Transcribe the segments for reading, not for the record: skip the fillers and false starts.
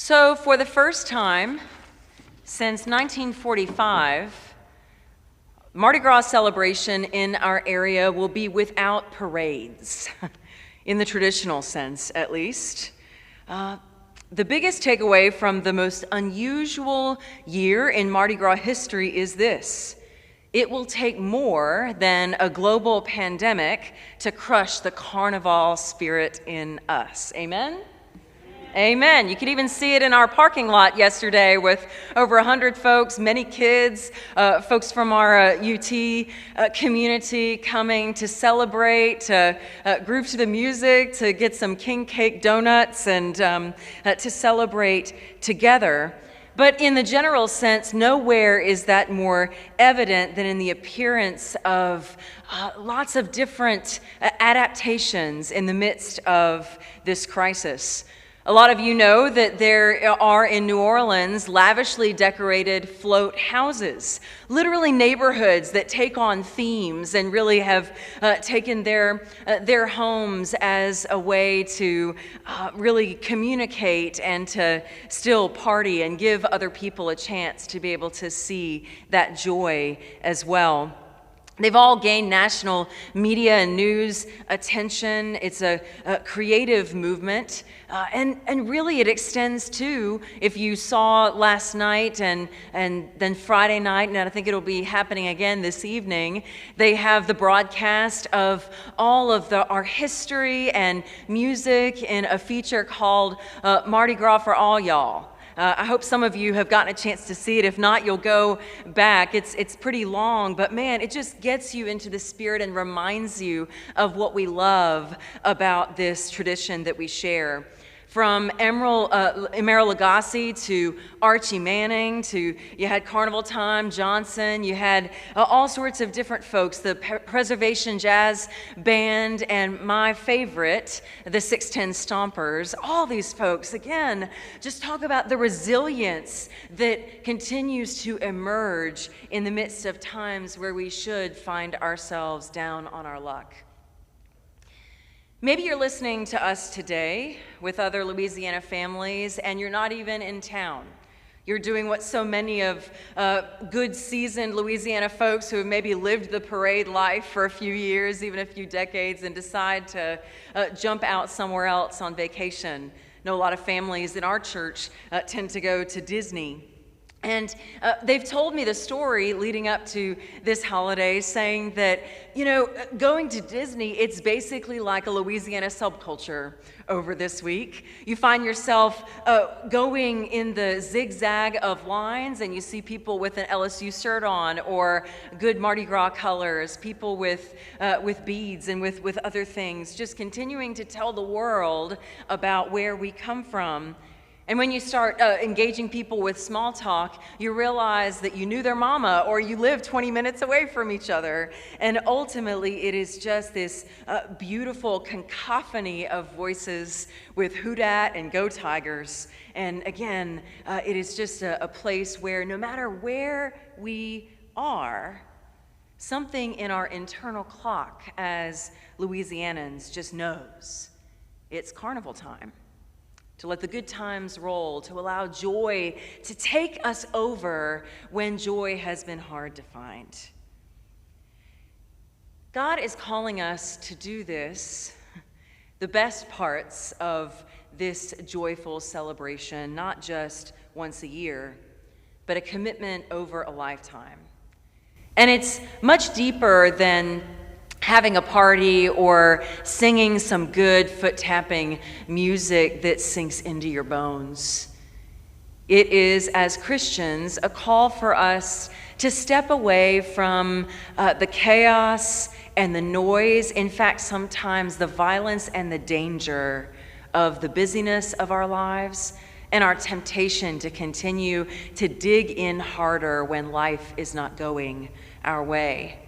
So for the first time since 1945, Mardi Gras celebration in our area will be without parades, in the traditional sense at least. The biggest takeaway from the most unusual year in Mardi Gras history is this: it will take more than a global pandemic to crush the carnival spirit in us. Amen? Amen. You could even see it in our parking lot yesterday with over 100 folks, many kids, folks from our UT community coming to celebrate, to groove to the music, to get some king cake donuts, and to celebrate together. But in the general sense, nowhere is that more evident than in the appearance of lots of different adaptations in the midst of this crisis. A lot of you know that there are in New Orleans lavishly decorated float houses, literally neighborhoods that take on themes and really have taken their homes as a way to really communicate and to still party and give other people a chance to be able to see that joy as well. They've all gained national media and news attention. It's a creative movement. And really it extends to, if you saw last night and then Friday night, and I think it'll be happening again this evening, they have the broadcast of all of our history and music in a feature called Mardi Gras for All Y'all. I hope some of you have gotten a chance to see it. If not, you'll go back. It's pretty long, but man, it just gets you into the spirit and reminds you of what we love about this tradition that we share. From Emeril Lagasse to Archie Manning to, you had Carnival Time Johnson, you had all sorts of different folks, the Preservation Jazz Band, and my favorite, the 610 Stompers. All these folks, again, just talk about the resilience that continues to emerge in the midst of times where we should find ourselves down on our luck. Maybe you're listening to us today with other Louisiana families and you're not even in town. You're doing what so many of good seasoned Louisiana folks who have maybe lived the parade life for a few years, even a few decades, and decide to jump out somewhere else on vacation. I know a lot of families in our church tend to go to Disney. And they've told me the story leading up to this holiday, saying that, going to Disney, it's basically like a Louisiana subculture over this week. You find yourself going in the zigzag of lines, and you see people with an LSU shirt on, or good Mardi Gras colors, people with beads and with other things, just continuing to tell the world about where we come from. And when you start engaging people with small talk, you realize that you knew their mama or you live 20 minutes away from each other. And ultimately, it is just this beautiful cacophony of voices with Who Dat and Go Tigers. And again, it is just a place where no matter where we are, something in our internal clock as Louisianans just knows it's carnival time. To let the good times roll, to allow joy to take us over when joy has been hard to find. God is calling us to do this, the best parts of this joyful celebration, not just once a year, but a commitment over a lifetime. And it's much deeper than having a party or singing some good foot-tapping music that sinks into your bones. It is, as Christians, a call for us to step away from the chaos and the noise, in fact, sometimes the violence and the danger of the busyness of our lives and our temptation to continue to dig in harder when life is not going our way.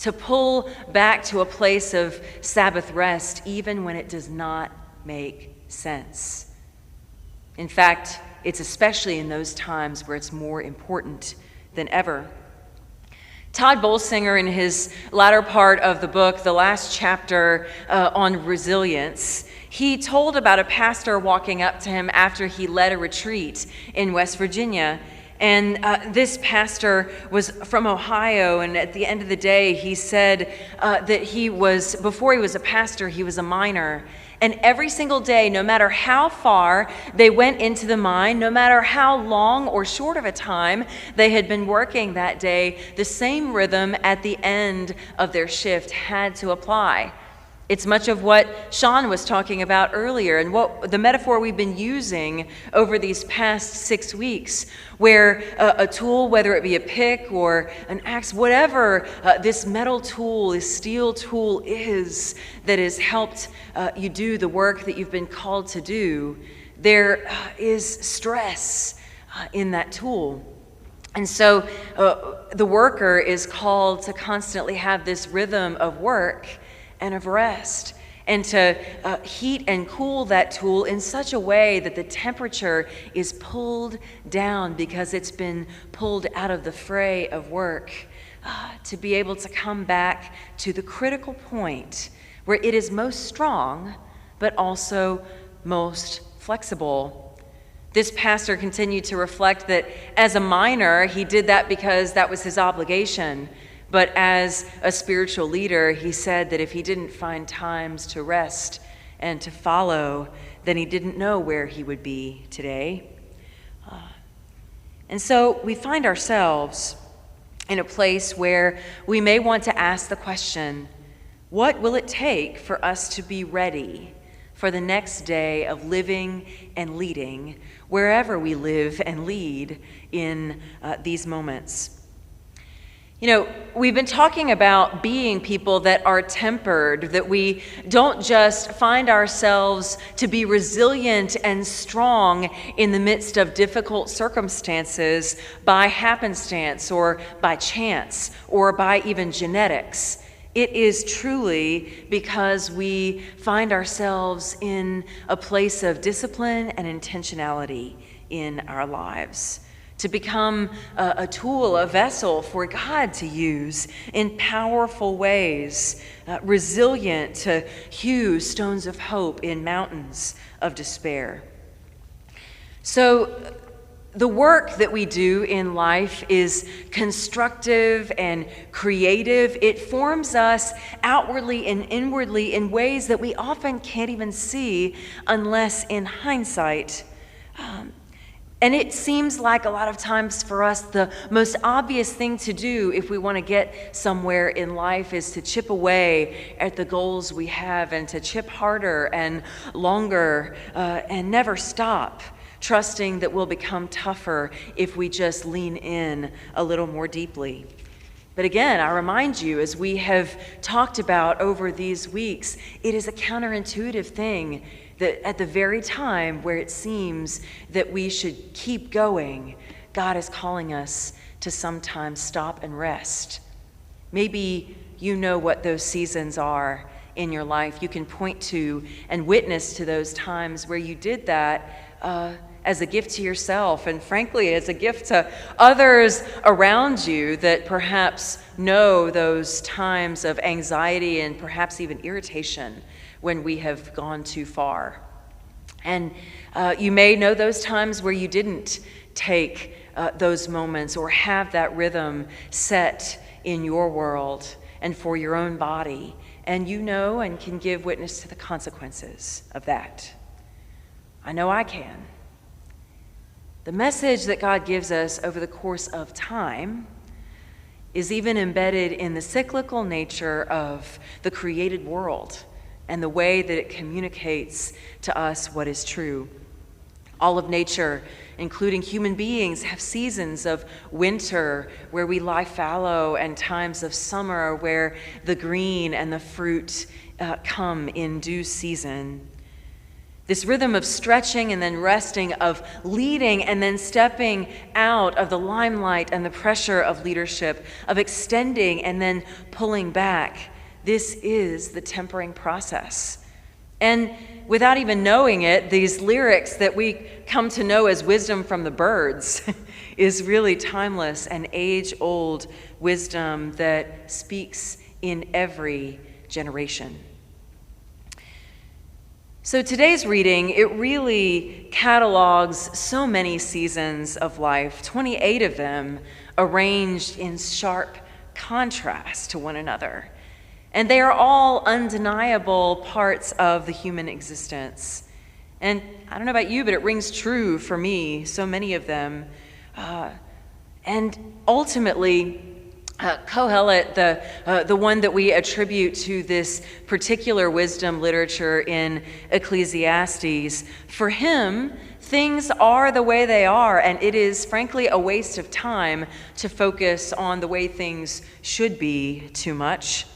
To pull back to a place of Sabbath rest even when it does not make sense. In fact, it's especially in those times where it's more important than ever. Todd Bolsinger, in his latter part of the book, the last chapter on resilience, He told about a pastor walking up to him after he led a retreat in West Virginia. And this pastor was from Ohio, and at the end of the day, he said that before he was a pastor, he was a miner. And every single day, no matter how far they went into the mine, no matter how long or short of a time they had been working that day, the same rhythm at the end of their shift had to apply. It's much of what Sean was talking about earlier, and what the metaphor we've been using over these past 6 weeks, where a tool, whether it be a pick or an axe, whatever this metal tool, this steel tool is that has helped you do the work that you've been called to do, there is stress in that tool. And so the worker is called to constantly have this rhythm of work and of rest, and to heat and cool that tool in such a way that the temperature is pulled down because it's been pulled out of the fray of work, to be able to come back to the critical point where it is most strong, but also most flexible. This pastor continued to reflect that as a miner, he did that because that was his obligation. But as a spiritual leader, he said that if he didn't find times to rest and to follow, then he didn't know where he would be today. And so we find ourselves in a place where we may want to ask the question, what will it take for us to be ready for the next day of living and leading wherever we live and lead in these moments? You know, we've been talking about being people that are tempered, that we don't just find ourselves to be resilient and strong in the midst of difficult circumstances by happenstance or by chance or by even genetics. It is truly because we find ourselves in a place of discipline and intentionality in our lives, to become a tool, a vessel for God to use in powerful ways, resilient to hew stones of hope in mountains of despair. So the work that we do in life is constructive and creative. It forms us outwardly and inwardly in ways that we often can't even see unless in hindsight. And it seems like a lot of times for us, the most obvious thing to do if we want to get somewhere in life is to chip away at the goals we have and to chip harder and longer and never stop, trusting that we'll become tougher if we just lean in a little more deeply. But again, I remind you, as we have talked about over these weeks, it is a counterintuitive thing that at the very time where it seems that we should keep going, God is calling us to sometimes stop and rest. Maybe you know what those seasons are in your life. You can point to and witness to those times where you did that as a gift to yourself, and frankly, as a gift to others around you that perhaps know those times of anxiety and perhaps even irritation when we have gone too far. And you may know those times where you didn't take those moments or have that rhythm set in your world and for your own body, and you know and can give witness to the consequences of that. I know I can. The message that God gives us over the course of time is even embedded in the cyclical nature of the created world and the way that it communicates to us what is true. All of nature, including human beings, have seasons of winter where we lie fallow and times of summer where the green and the fruit come in due season. This rhythm of stretching and then resting, of leading and then stepping out of the limelight and the pressure of leadership, of extending and then pulling back, this is the tempering process. And without even knowing it, these lyrics that we come to know as wisdom from the birds is really timeless and age-old wisdom that speaks in every generation. So today's reading, it really catalogs so many seasons of life, 28 of them arranged in sharp contrast to one another. And they are all undeniable parts of the human existence. And I don't know about you, but it rings true for me, so many of them. And ultimately, Kohelet, the one that we attribute to this particular wisdom literature in Ecclesiastes, for him, things are the way they are, and it is frankly a waste of time to focus on the way things should be too much.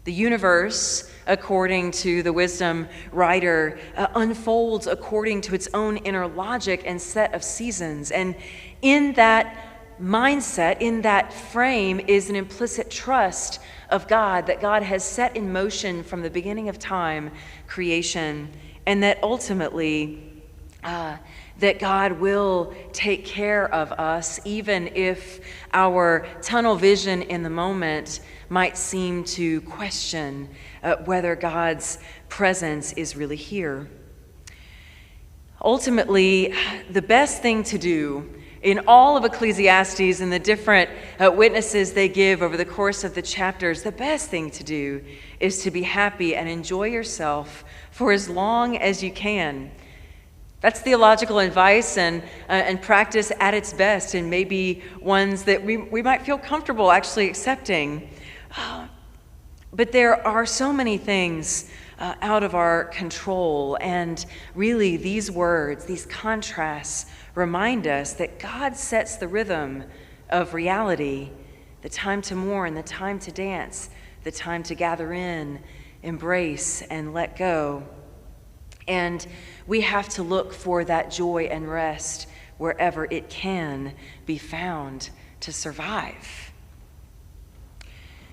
The universe, according to the wisdom writer, unfolds according to its own inner logic and set of seasons. And in that mindset, in that frame, is an implicit trust of God, that God has set in motion from the beginning of time creation, and that ultimately that God will take care of us, even if our tunnel vision in the moment might seem to question whether God's presence is really here. Ultimately, the best thing to do in all of Ecclesiastes and the different witnesses they give over the course of the chapters, the best thing to do is to be happy and enjoy yourself for as long as you can. That's theological advice and practice at its best, and maybe ones that we might feel comfortable actually accepting. But there are so many things out of our control, and really these words, these contrasts, remind us that God sets the rhythm of reality, the time to mourn, the time to dance, the time to gather in, embrace, and let go. And we have to look for that joy and rest wherever it can be found to survive.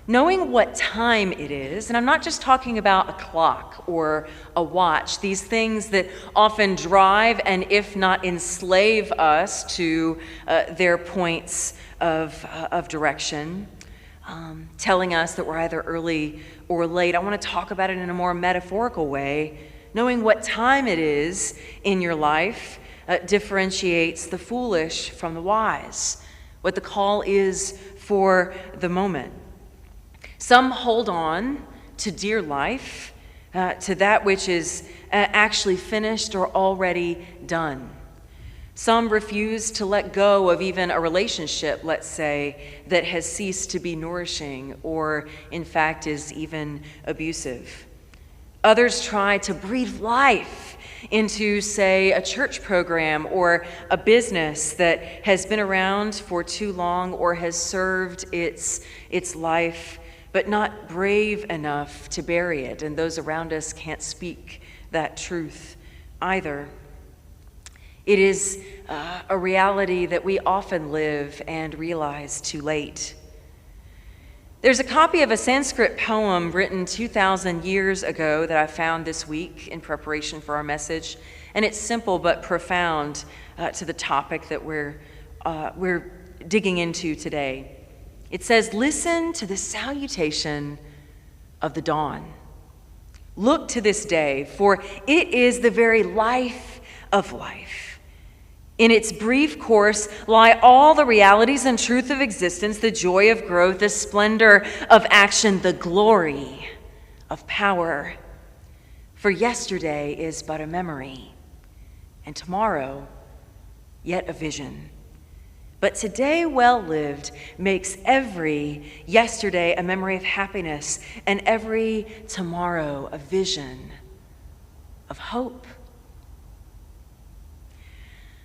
Knowing what time it is, and I'm not just talking about a clock or a watch, these things that often drive and if not enslave us to their points of direction, telling us that we're either early or late. I want to talk about it in a more metaphorical way. Knowing what time it is in your life differentiates the foolish from the wise, what the call is for the moment. Some hold on to dear life, to that which is actually finished or already done. Some refuse to let go of even a relationship, let's say, that has ceased to be nourishing or, in fact, is even abusive. Others try to breathe life into, say, a church program or a business that has been around for too long or has served its life, but not brave enough to bury it, and those around us can't speak that truth either. It is a reality that we often live and realize too late. There's a copy of a Sanskrit poem written 2,000 years ago that I found this week in preparation for our message, and it's simple but profound to the topic that we're digging into today. It says, "Listen to the salutation of the dawn. Look to this day, for it is the very life of life. In its brief course lie all the realities and truth of existence, the joy of growth, the splendor of action, the glory of power. For yesterday is but a memory, and tomorrow yet a vision. But today well lived makes every yesterday a memory of happiness, and every tomorrow a vision of hope."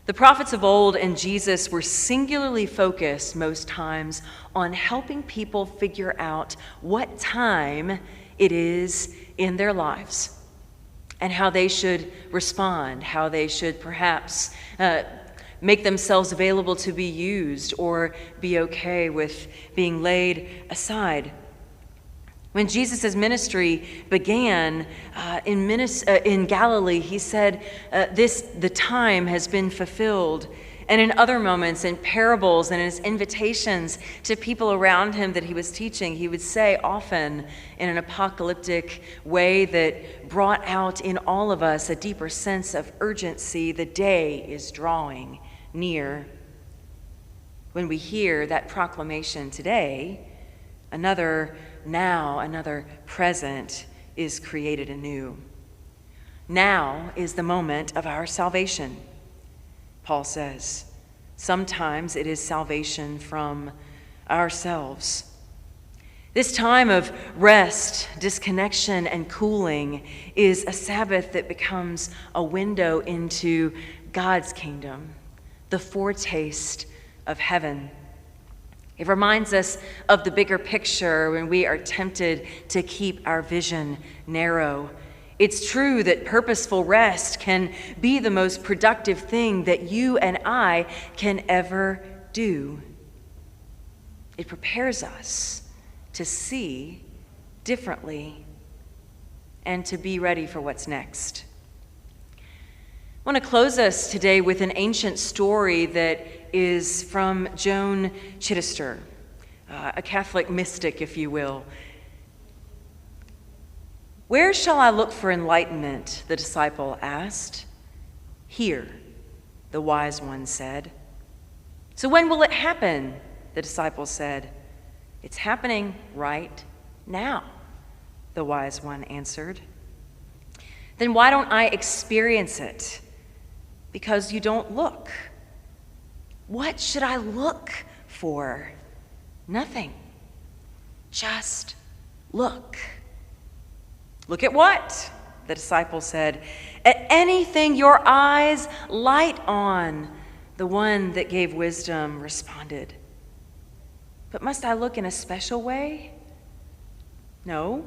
The prophets of old and Jesus were singularly focused most times on helping people figure out what time it is in their lives and how they should respond, how they should perhaps make themselves available to be used or be okay with being laid aside. When Jesus' ministry began in Galilee, he said, the time has been fulfilled, And in other moments, in parables and in his invitations to people around him that he was teaching, he would say often in an apocalyptic way that brought out in all of us a deeper sense of urgency: the day is drawing near. When we hear that proclamation today, another now, another present is created anew. Now is the moment of our salvation, Paul says. Sometimes it is salvation from ourselves. This time of rest, disconnection, and cooling is a Sabbath that becomes a window into God's kingdom, the foretaste of heaven. It reminds us of the bigger picture when we are tempted to keep our vision narrow. It's true that purposeful rest can be the most productive thing that you and I can ever do. It prepares us to see differently and to be ready for what's next. I want to close us today with an ancient story that is from Joan Chittister, a Catholic mystic, if you will. "Where shall I look for enlightenment?" the disciple asked. "Here," the wise one said. "So when will it happen?" the disciple said. "It's happening right now," the wise one answered. "Then why don't I experience it?" "Because you don't look." "What should I look for?" "Nothing. Just look." "Look at what?" the disciple said. "At anything your eyes light on," the one that gave wisdom responded. "But must I look in a special way?" "No,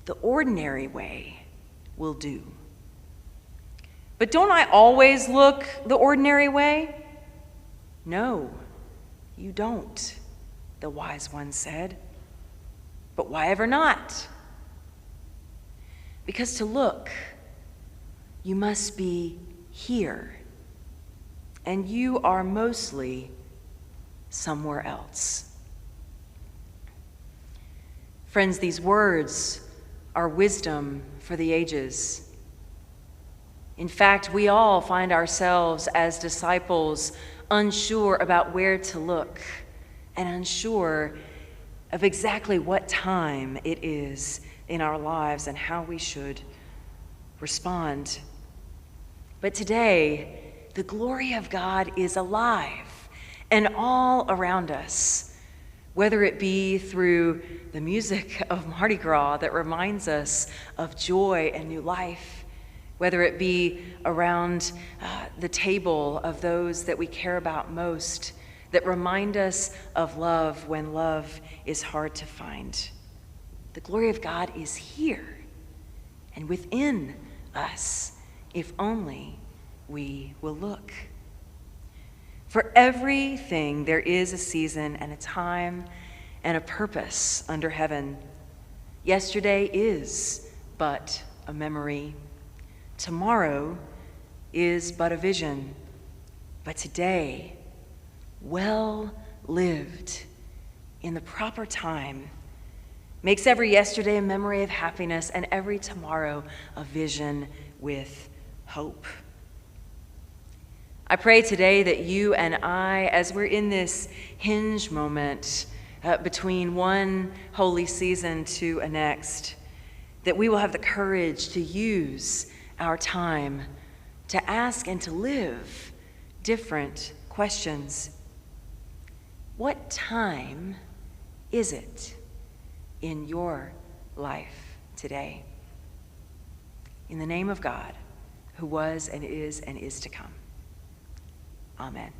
the ordinary way will do." "But don't I always look the ordinary way?" "No, you don't," the wise one said. "But why ever not?" "Because to look, you must be here, and you are mostly somewhere else." Friends, these words are wisdom for the ages. In fact, we all find ourselves as disciples unsure about where to look and unsure of exactly what time it is in our lives and how we should respond. But today, the glory of God is alive and all around us, whether it be through the music of Mardi Gras that reminds us of joy and new life, whether it be around the table of those that we care about most, that remind us of love when love is hard to find. The glory of God is here and within us, if only we will look. For everything there is a season and a time and a purpose under heaven. Yesterday is but a memory. Tomorrow is but a vision. But today, well lived in the proper time, makes every yesterday a memory of happiness and every tomorrow a vision with hope. I pray today that you and I, as we're in this hinge moment between one holy season to a next, that we will have the courage to use our time to ask and to live different questions. What time is it in your life today? In the name of God, who was and is to come. Amen.